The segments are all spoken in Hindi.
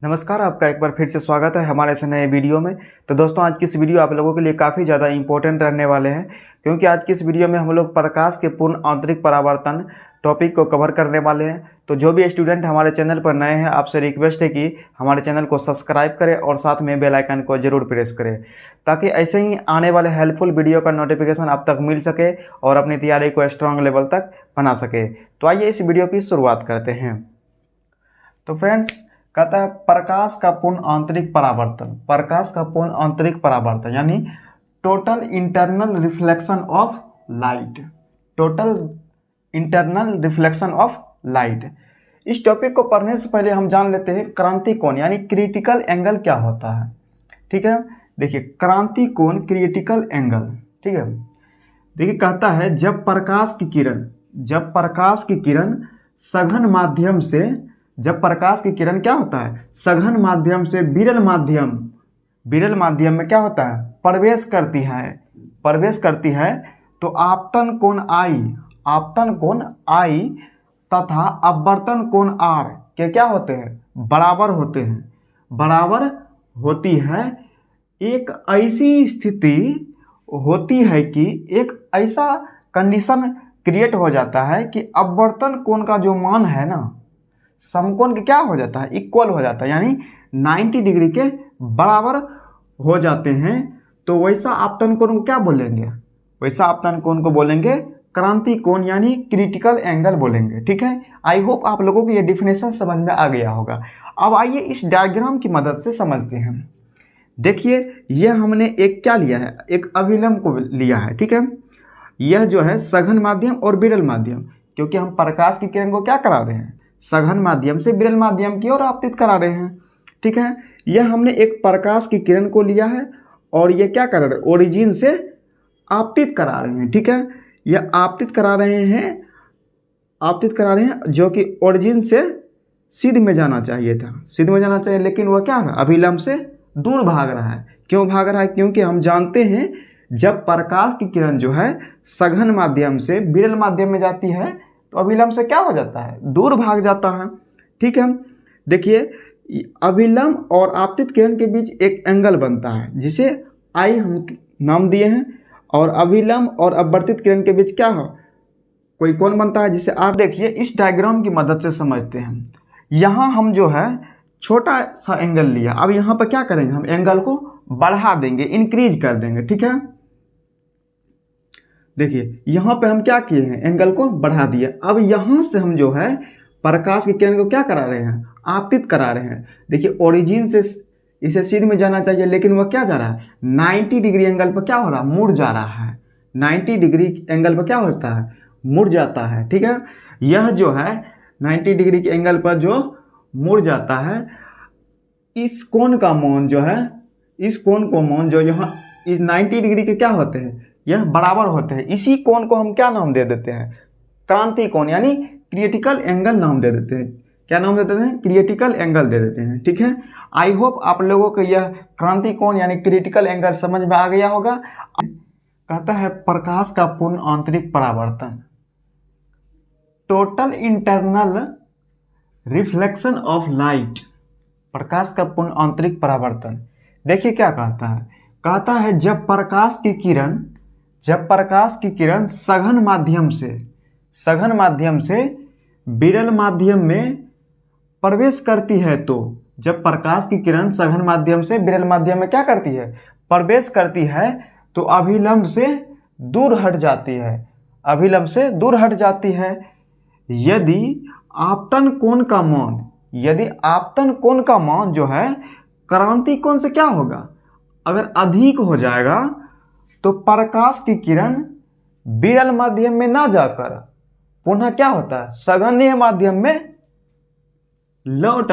नमस्कार, आपका एक बार फिर से स्वागत है हमारे इस नए वीडियो में। तो दोस्तों, आज की इस वीडियो आप लोगों के लिए काफ़ी ज़्यादा इंपॉर्टेंट रहने वाले हैं, क्योंकि आज की इस वीडियो में हम लोग प्रकाश के पूर्ण आंतरिक परावर्तन टॉपिक को कवर करने वाले हैं। तो जो भी स्टूडेंट हमारे चैनल पर नए हैं, आपसे रिक्वेस्ट है कि हमारे चैनल को सब्सक्राइब करें और साथ में बेल आइकन को जरूर प्रेस करें, ताकि ऐसे ही आने वाले हेल्पफुल वीडियो का नोटिफिकेशन आप तक मिल सके और अपनी तैयारी को स्ट्रॉन्ग लेवल तक बना सके। तो आइए इस वीडियो की शुरुआत करते हैं। तो फ्रेंड्स, कहता है प्रकाश का पूर्ण आंतरिक परावर्तन। प्रकाश का पूर्ण आंतरिक परावर्तन यानी total internal reflection of light. Total internal reflection of light. इस टॉपिक को पढ़ने से पहले हम जान लेते हैं क्रांति कोण यानी क्रिटिकल एंगल क्या होता है। ठीक है, देखिए क्रांति कोण, क्रिटिकल एंगल। ठीक है, देखिए कहता है जब प्रकाश की किरण सघन माध्यम से, जब प्रकाश की किरण क्या होता है, सघन माध्यम से विरल माध्यम में क्या होता है, प्रवेश करती है, तो आपतन कोण I तथा अपवर्तन कोण R के क्या होते हैं, बराबर होती है। एक ऐसी स्थिति होती है कि एक ऐसा कंडीशन क्रिएट हो जाता है कि अपवर्तन कोण का जो मान है ना, समकोण के क्या हो जाता है, इक्वल हो जाता है, यानी 90 डिग्री के बराबर हो जाते हैं। तो वैसा आपतन कोण को क्या बोलेंगे, वैसा आपतन कोण को बोलेंगे क्रांति कोण यानी क्रिटिकल एंगल बोलेंगे। ठीक है, आई होप आप लोगों को ये डिफिनेशन समझ में आ गया होगा। अब आइए इस डायग्राम की मदद से समझते हैं। देखिए, यह हमने एक क्या लिया है, एक अभिलंब को लिया है। ठीक है, यह जो है सघन माध्यम और विरल माध्यम, क्योंकि हम प्रकाश की किरण को क्या करा रहे हैं, सघन माध्यम से विरल माध्यम की ओर आपतित करा रहे हैं। ठीक है, यह हमने एक प्रकाश की किरण को लिया है और ये क्या कर रहे हैं, ओरिजिन से आपतित करा रहे हैं। ठीक है, यह आपतित करा रहे हैं जो कि ओरिजिन से सिद्ध में जाना चाहिए था, लेकिन वह क्या है, अभिलंब से दूर भाग रहा है। क्यों भाग रहा है, क्योंकि हम जानते हैं जब प्रकाश की किरण जो है सघन माध्यम से विरल माध्यम में जाती है तो अभिलंब से क्या हो जाता है, दूर भाग जाता है। ठीक है, देखिए अभिलंब और आपतित किरण के बीच एक एंगल बनता है जिसे I हम नाम दिए हैं, और अभिलंब और अपवर्तित किरण के बीच क्या हो, कोई कोण बनता है जिसे आप देखिए इस डायग्राम की मदद से समझते हैं। यहाँ हम जो है छोटा सा एंगल लिया, अब यहाँ पर क्या करेंगे, हम एंगल को बढ़ा देंगे, इंक्रीज कर देंगे। ठीक है, देखिए यहाँ पे हम क्या किए हैं, एंगल को बढ़ा दिया। अब यहाँ से हम जो है प्रकाश की किरण को क्या करा रहे हैं, आपतित करा रहे हैं। देखिए ओरिजिन से इसे सिद्ध में जाना चाहिए, लेकिन वह क्या जा रहा है, 90 डिग्री एंगल पर क्या हो रहा है, मुड़ जा रहा है। 90 डिग्री एंगल पर क्या होता है, मुड़ जाता है। ठीक है, यह जो है 90 डिग्री के एंगल पर जो मुड़ जाता है, इस कोण का मान जो है, इस कोण को मान जो यहाँ 90 डिग्री के क्या होते हैं, यह बराबर होते हैं। इसी कोण को हम क्या नाम दे देते हैं, क्रांति कोण यानी क्रिटिकल एंगल नाम दे देते हैं। क्या नाम दे देते हैं, क्रिटिकल एंगल दे देते हैं। ठीक है, आई होप आप लोगों को यह क्रांति कोण यानी क्रिटिकल एंगल समझ में आ गया होगा। कहता है प्रकाश का पूर्ण आंतरिक परावर्तन, total internal reflection of light. प्रकाश का पूर्ण आंतरिक परावर्तन, देखिए क्या कहता है जब प्रकाश की किरण सघन माध्यम से विरल माध्यम में प्रवेश करती है, तो जब प्रकाश की किरण सघन माध्यम से विरल माध्यम में क्या करती है, प्रवेश करती है, तो अभिलंब से दूर हट जाती है। यदि आपतन कोण का मान जो है क्रांति कोण से क्या होगा, अगर अधिक हो जाएगा, तो प्रकाश की किरण विरल माध्यम में ना जाकर पुनः क्या होता है, सघन माध्यम में लौट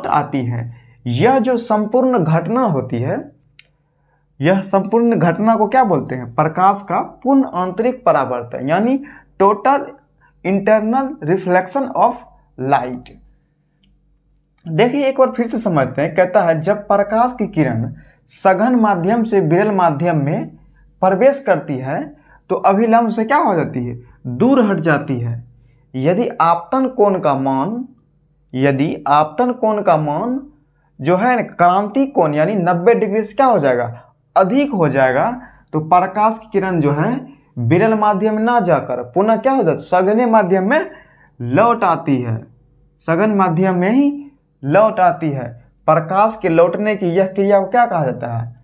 आती है। यह जो संपूर्ण घटना होती है, यह संपूर्ण घटना को क्या बोलते हैं, प्रकाश का पूर्ण आंतरिक परावर्तन यानी total internal reflection of light. देखिए एक बार फिर से समझते हैं। कहता है जब प्रकाश की किरण सघन माध्यम से विरल माध्यम में प्रवेश करती है तो अभिलंब से क्या हो जाती है, दूर हट जाती है। यदि आपतन कोण का मान यदि आपतन कोण का मान जो है क्रांति कोण यानी 90 डिग्री से क्या हो जाएगा, अधिक हो जाएगा, तो प्रकाश की किरण जो है विरल माध्यम में ना जाकर पुनः क्या हो जाता है, सघने माध्यम में लौट आती है, सघन माध्यम में ही लौट आती है। प्रकाश के लौटने की यह क्रिया को क्या कहा जाता है,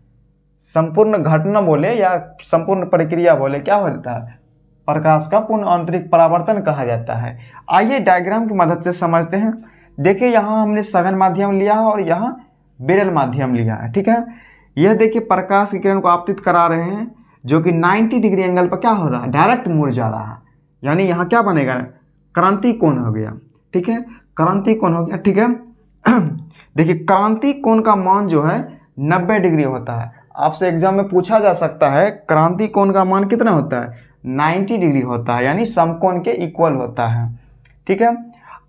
संपूर्ण घटना बोले या संपूर्ण प्रक्रिया बोले क्या हो जाता है, प्रकाश का पूर्ण आंतरिक परावर्तन कहा जाता है। आइए डायग्राम की मदद से समझते हैं। देखिए यहाँ हमने सघन माध्यम लिया है और यहाँ विरल माध्यम लिया है, ठीक है। यह देखिए प्रकाश की किरण को आपतित करा रहे हैं जो कि 90 डिग्री एंगल पर क्या हो रहा है, डायरेक्ट मुड़ जा रहा है, यानी यहाँ क्या बनेगा, क्रांति कोण हो गया, ठीक है, क्रांति कोण हो गया, ठीक है। देखिए क्रांति कोण का मान जो है 90 डिग्री होता है। आपसे एग्जाम में पूछा जा सकता है क्रांति कोण का मान कितना होता है, 90 डिग्री होता है, यानी समकोण के इक्वल होता है, ठीक है।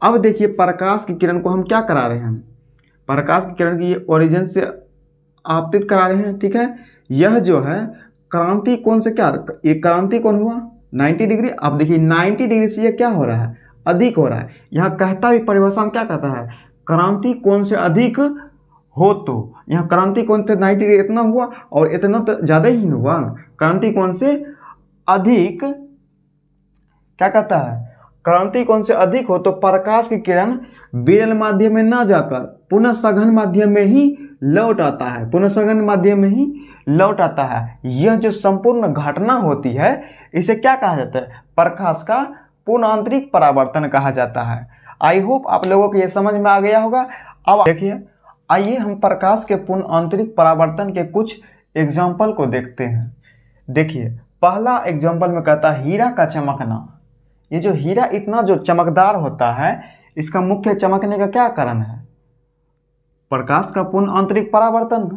अब देखिए प्रकाश की किरण को हम क्या करा रहे हैं, प्रकाश की किरण की ओरिजिन से आपतित करा रहे हैं, ठीक है। यह जो है क्रांति कोण से क्या, ये क्रांति कोण हुआ 90 डिग्री। अब देखिए 90 डिग्री से ये क्या हो रहा है, अधिक हो रहा है। यहाँ कहता भी परिभाषा में क्या कहता है, क्रांति कोण से अधिक हो, तो यहाँ क्रांति कोण से 90 डिग्री इतना हुआ और इतना तो ज़्यादा ही हुआ ना, क्रांति कोण से अधिक क्या कहता है, क्रांति कोण से अधिक हो तो प्रकाश की किरण विरल माध्यम में ना जाकर पुनः सघन माध्यम में ही लौट आता है, पुनः सघन माध्यम में ही लौट आता है। यह जो संपूर्ण घटना होती है इसे क्या कहा जाता है, प्रकाश का पूर्ण आंतरिक परावर्तन कहा जाता है। आई होप आप लोगों को यह समझ में आ गया होगा। अब देखिए आइए हम प्रकाश के पूर्ण आंतरिक परावर्तन के कुछ एग्जाम्पल को देखते हैं। देखिए पहला एग्जाम्पल में कहता है हीरा का चमकना। ये जो हीरा इतना जो चमकदार होता है इसका मुख्य चमकने का क्या कारण है, प्रकाश का पूर्ण आंतरिक परावर्तन।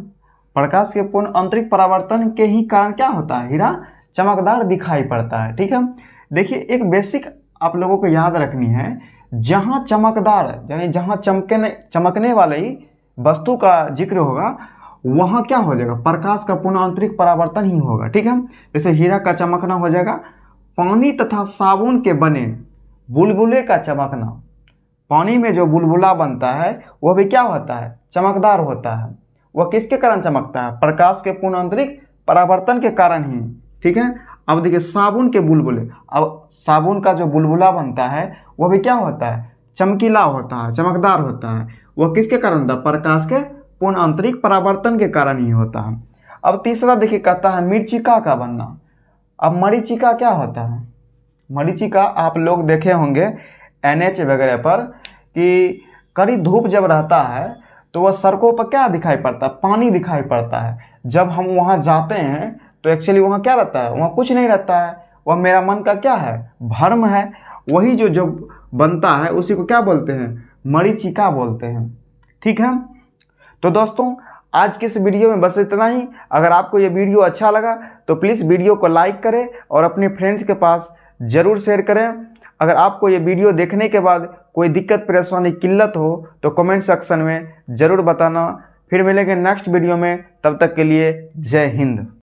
प्रकाश के पूर्ण आंतरिक परावर्तन के ही कारण क्या होता है, हीरा चमकदार दिखाई पड़ता है, ठीक है। देखिए एक बेसिक आप लोगों को याद रखनी है, जहाँ चमकदार यानी जहाँ चमकने वाले ही वस्तु का जिक्र होगा वहाँ क्या हो जाएगा, प्रकाश का पूर्ण आंतरिक परावर्तन ही होगा, ठीक है। जैसे हीरा का चमकना हो जाएगा, पानी तथा साबुन के बने बुलबुले का चमकना। पानी में जो बुलबुला बनता है वह भी क्या होता है, चमकदार होता है। वह किसके कारण चमकता है, प्रकाश के पूर्ण आंतरिक परावर्तन के कारण ही, ठीक है। अब देखिए साबुन के बुलबुले, अब साबुन का जो बुलबुला बनता है वह भी क्या होता है, चमकीला होता है, चमकदार होता है। वह किसके कारण था, प्रकाश के पूर्ण आंतरिक परावर्तन के कारण ही होता है। अब तीसरा देखिए कहता है मरीचिका का बनना। अब मरीचिका क्या होता है, मरीचिका आप लोग देखे होंगे NH वगैरह पर कि कड़ी धूप जब रहता है तो वह सड़कों पर क्या दिखाई पड़ता है, पानी दिखाई पड़ता है। जब हम वहाँ जाते हैं तो एक्चुअली वहाँ क्या रहता है, वहाँ कुछ नहीं रहता है, वह मेरा मन का क्या है, भ्रम है। वही जो बनता है उसी को क्या बोलते हैं, मरीचिका बोलते हैं, ठीक है। तो दोस्तों आज के इस वीडियो में बस इतना ही। अगर आपको ये वीडियो अच्छा लगा तो प्लीज़ वीडियो को लाइक करें और अपने फ्रेंड्स के पास ज़रूर शेयर करें। अगर आपको ये वीडियो देखने के बाद कोई दिक्कत परेशानी किल्लत हो तो कमेंट सेक्शन में ज़रूर बताना। फिर मिलेंगे नेक्स्ट वीडियो में, तब तक के लिए जय हिंद।